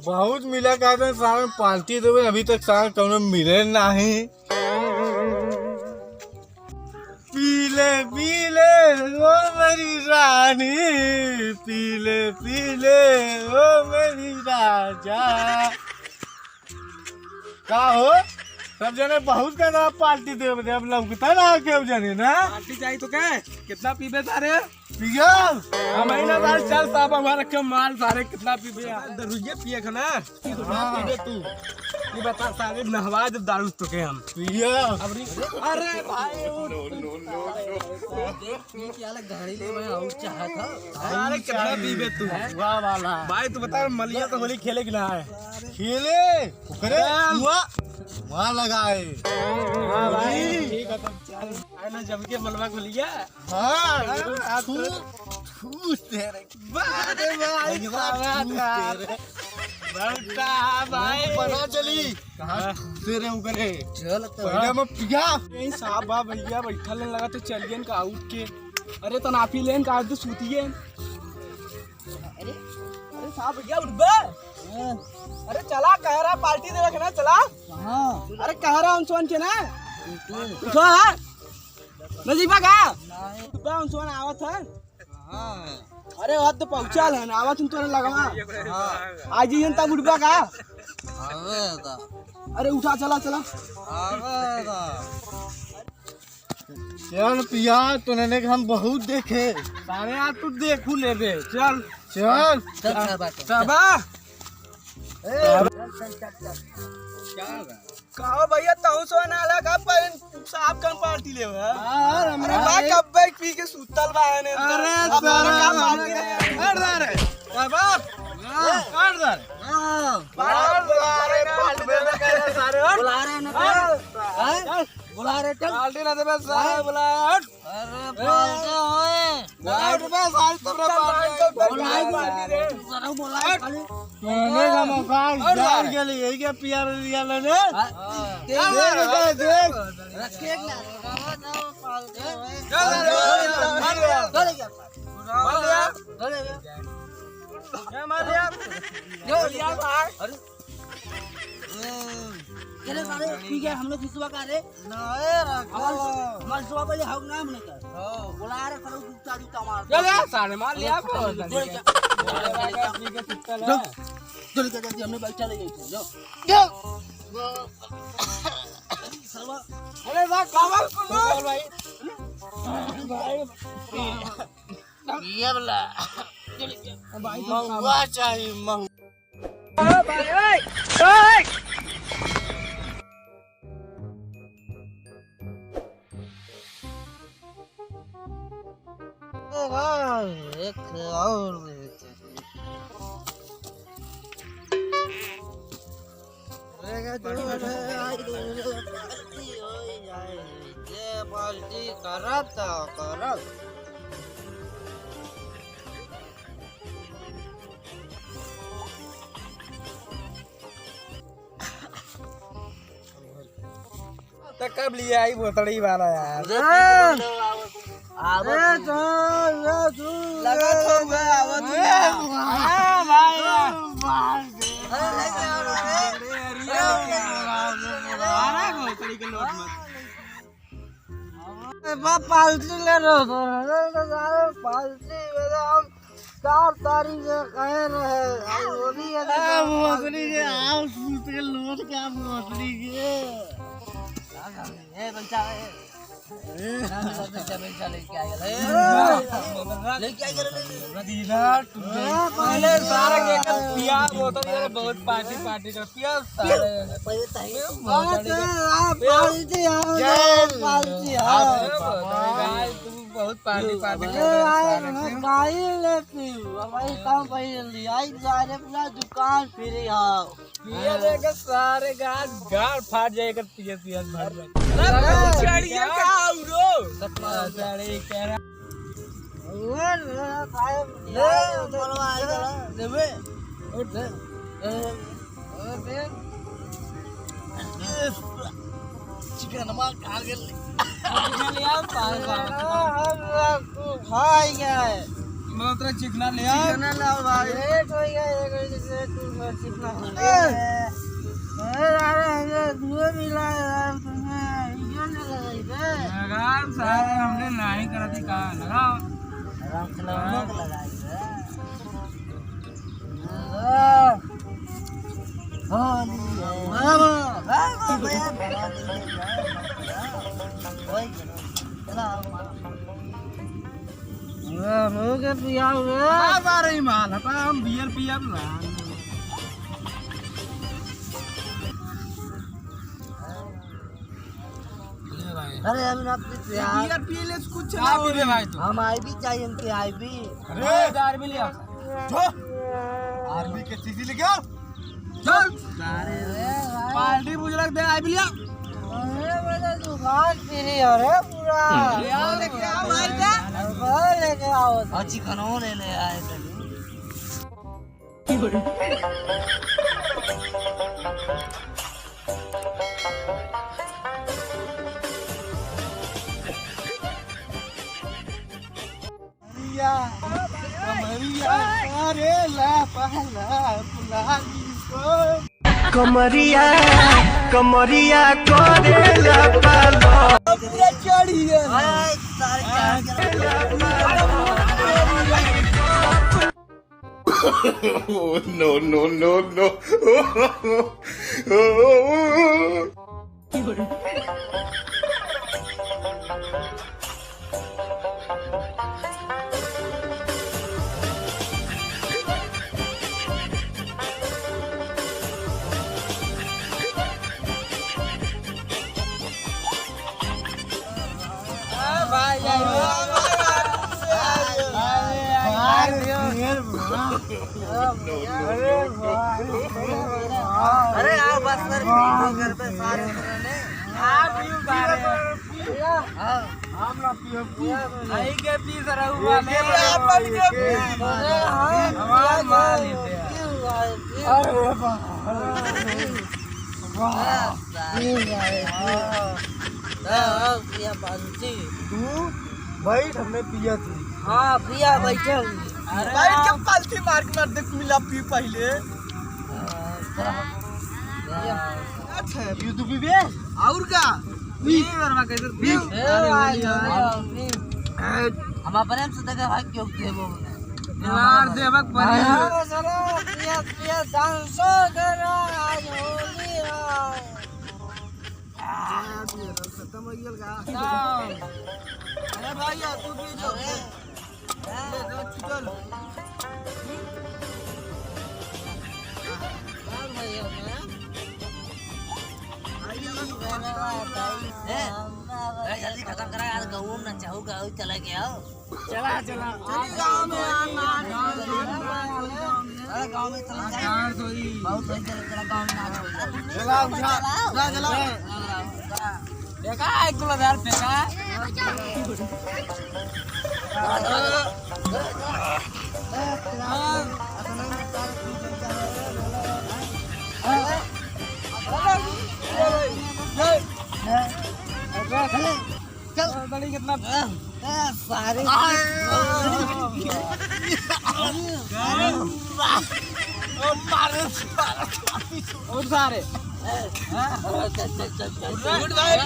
बहुत मिला कहते सारे पार्टी देवे अभी तक सारे कौनो मिले नहीं। पीले पीले ओ मेरी रानी, पीले पीले ओ मेरी राजा। का हो सब जने बहुत का पार्टी देवे अब लगता ना क्यों जाने ना पार्टी चाहिए तो क्या कितना पीबे सारे पिया महीना बार चल साहब हमारा कम माल सारे कितना पीबे अंदर रुइये पिए खाना पीबे तू ये बता सारे नहवा जब दारू तो के हम पिया अरे भाई क्या अलग गाड़ी ले मैं और चाहा था। अरे कितना पीबे तू वाह वाला भाई तू बता मलिया तो होली खेले कि ना है खेले करे वहाँ लगाए। हाँ भाई ठीक है तब चल आए ना जम के मलबा को लिया हाँ ठूस तेरे अरे भाई बड़ता भाई पता चली कहाँ तेरे उगरे चल पहले मैं पिया यही साहब बा भैया बैठा लेन लगा तो चलिए का आउट के अरे तनाफी लेन का तो सूतिए अरे अरे साहब भैया उठ बे अरे चला कह रहा पार्टी दे रखना चला हां अरे कह रहा अंशवन के ना उठो हां नजीबा का बा अंशवन आवत है हां अरे वहां तो पहुंचल है आवत तुम तोरे लगवा आज ही तब उठबा का आवेगा अरे उठा चला चला आवेगा चल पिया तूने हम बहुत देखे सारे यार तू देखू ले बे चल चल चल चल बात सबा कहो भैया तहु सो ना लगा पर साहब कन पार्टी ले अरे बा कब बैठ पी के सुतल बा ने अरे का पार्टी अरे बाबा कर दे सारे बुला रहे ना बुला रहे चल पार्टी ना दे सारे बुला अरे पार्टी होए बे सारे तुमरे पार्टी रे जरा बुला खाली तूने का मौका यार के लिए यही के पिया लिया लेने देख रखे ना पार्टी होए चल चले सारे ठीक है हम लोग खिसवा का रे नए रखो हमारे सुबह पहले हाउ ना हमने कर बुला रहे करो जूता जूता मार चल सारे मार लिया चल के जल्दी हमने बैठा ले गए जो सर्वा अरे वाह कावल बोल भाई ये वाला भाई महुआ चाहिए भाई ओए एक और पार्टी करत करत तो कब लिया आई बोतड़ी वाला यार अरे तो लगा तो हुआ आवत हां भाई अरे बोतड़ी के लोट मत पार्टी ले रहे पार्टी हम 4 तारीख से कह रहे मोसरी के आओ सूत के लोट का मोसरी के बच्चा पहले सारा के कर पिया बोतल ये बहुत पार्टी पार्टी कर पिया भाई तू बहुत पार्टी पार्टी दुकान फिर पिया देकर सारे गाड़ फाट जाएगा पिया पिया भर चढ़िए का उरो चढ़ी कह रहा चिकन मार खा गए लिया भाई गए मैं तेरा चिकना ले आ चिकना लाओ भाई एक हो गया एक से तू चिकना हो गया यार हमने दुए मिला यार तुम्हें ये नहीं लगाई बे लगाम सारे हमने नहीं करा थी कहां लगाओ आराम से लगाई बे रही माल हटा हम बियर पिया अरे हम ना बियर पी ले कुछ चला पी ले भाई तो हम आई भी चाहिए हमके आई भी अरे दार भी लिया जो आर्मी के चीज़ लेके आओ चल पार्टी बुजरक दे आई भी लिया अरे मेरा दुकान फ्री अरे पूरा ले आओ लेके आओ भाई का लेके आओ और चिकन ले ले आए तभी अरे ला पहला पुलानी को कमरिया कमरिया करेला पालो पूरा चढ़ी है सारे no no no no अरे यार बस कर घर पे सारे ने हम ना पियो आई के पी जरा हुआ ले हमारा माल लेते हैं अरे तू भाई हमने पिया थी हाँ प्रिया बैठल भाई के पालती मार के मार दे मिला पी पहले अच्छा यू तो भी बे और का पी वर्मा कैसे पी हम अपने से तक भाई क्यों देबो यार देवक परी चलो प्रिया प्रिया डांसो करो आज होली है खत्म हो गया का अरे भाई तू भी जो चल जल्दी खत्म करा यार गाँव में चाहू गाँव चला गया चला चला गाँव में गाँव में चला यार सोई बहुत सही चला गाँव में नाच चला उठा चला देखा एक किलो यार फेंका चल बड़ी कितना सारे और सारे गुड बाय